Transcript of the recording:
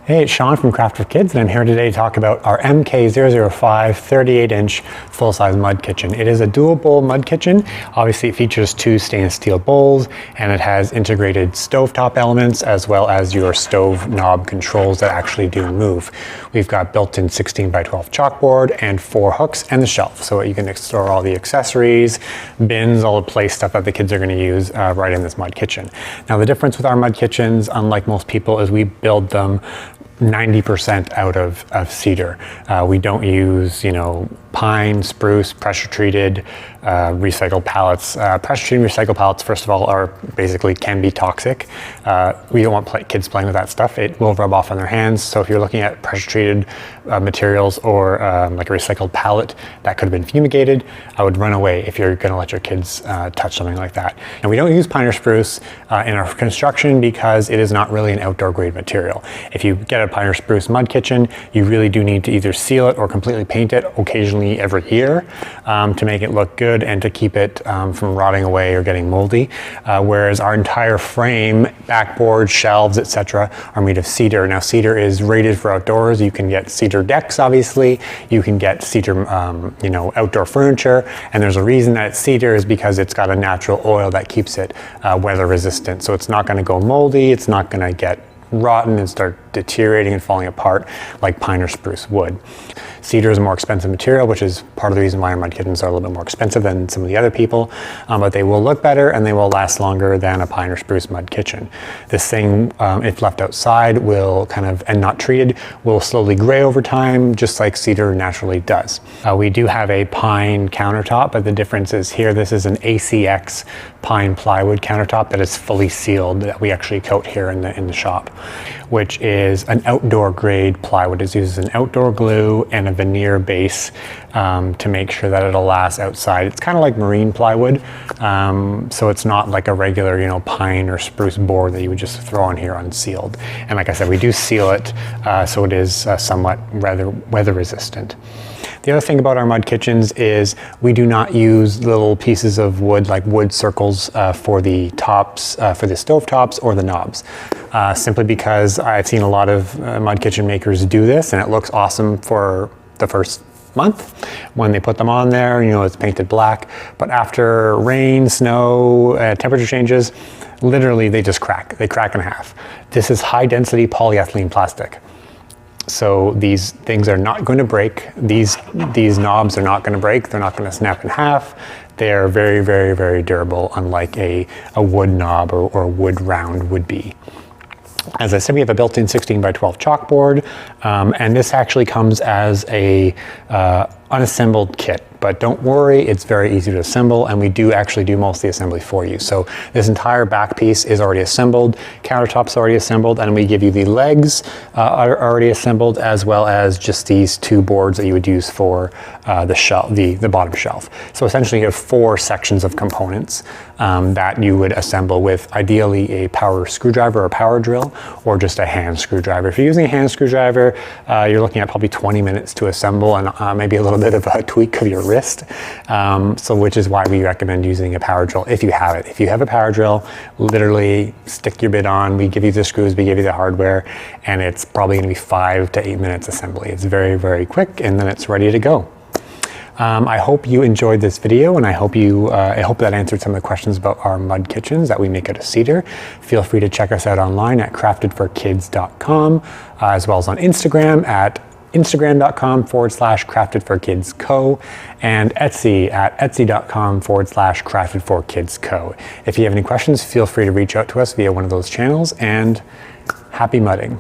Hey, it's Sean from Crafted for Kids, and I'm here today to talk about our MK005 38-inch full-size mud kitchen. It is a dual bowl mud kitchen. Obviously, it features two stainless steel bowls, and it has integrated stovetop elements as well as your stove knob controls that actually do move. We've got built-in 16x12 chalkboard and 4 hooks and the shelf, so you can store all the accessories, bins, all the play stuff that the kids are going to use right in this mud kitchen. Now, the difference with our mud kitchens, unlike most people, is we build them 90% out of cedar. We don't use, pine, spruce, pressure treated, recycled pallets. Pressure treated recycled pallets, first of all, are basically can be toxic. We don't want kids playing with that stuff. It will rub off on their hands. So if you're looking at pressure treated materials or like a recycled pallet that could have been fumigated, I would run away if you're going to let your kids touch something like that. And we don't use pine or spruce in our construction because it is not really an outdoor grade material. If you get a pine or spruce mud kitchen, you really do need to either seal it or completely paint it occasionally every year to make it look good and to keep it from rotting away or getting moldy. Whereas our entire frame, backboard, shelves, etc. are made of cedar. Now, cedar is rated for outdoors. You can get cedar decks, obviously. You can get cedar, outdoor furniture. And there's a reason that it's cedar is because it's got a natural oil that keeps it weather resistant. So it's not going to go moldy. It's not going to get rotten and start deteriorating and falling apart like pine or spruce would. Cedar is a more expensive material, which is part of the reason why our mud kittens are a little bit more expensive than some of the other people, but they will look better and they will last longer than a pine or spruce mud kitchen. This thing, if left outside, will and not treated, will slowly gray over time, just like cedar naturally does. We do have a pine countertop, but the difference is here, this is an ACX pine plywood countertop that is fully sealed that we actually coat here in the shop, which is an outdoor grade plywood. It uses an outdoor glue and a veneer base to make sure that it'll last outside. It's kind of like marine plywood, so it's not like a regular, pine or spruce board that you would just throw on here unsealed. And like I said, we do seal it, so it is somewhat weather resistant. The other thing about our mud kitchens is we do not use little pieces of wood, like wood circles for the tops, for the stove tops or the knobs. Simply because I've seen a lot of mud kitchen makers do this and it looks awesome for the first month when they put them on there, it's painted black, but after rain, snow, temperature changes, literally they just crack. They crack in half. This is high density polyethylene plastic. So these things are not going to break. These knobs are not going to break. They're not going to snap in half. They are very, very, very durable, unlike a wood knob or wood round would be. As I said, we have a built-in 16x12 chalkboard, and this actually comes as a unassembled kit. But don't worry, it's very easy to assemble, and we do actually do most of the assembly for you. So this entire back piece is already assembled, countertops already assembled, and we give you the legs are already assembled, as well as just these 2 boards that you would use for the shelf, the bottom shelf. So essentially you have 4 sections of components that you would assemble with ideally a power screwdriver or power drill, or just a hand screwdriver. If you're using a hand screwdriver, you're looking at probably 20 minutes to assemble and maybe a little bit of a tweak of your wrist. Which is why we recommend using a power drill if you have it. If you have a power drill, literally stick your bit on, we give you the screws, we give you the hardware, and it's probably going to be 5 to 8 minutes assembly. It's very, very quick, and then it's ready to go. I hope you enjoyed this video, and I hope that answered some of the questions about our mud kitchens that we make out of cedar. Feel free to check us out online at craftedforkids.com, as well as on Instagram at instagram.com/craftedforkidsco and Etsy at etsy.com/craftedforkidsco. If you have any questions, feel free to reach out to us via one of those channels, and happy mudding.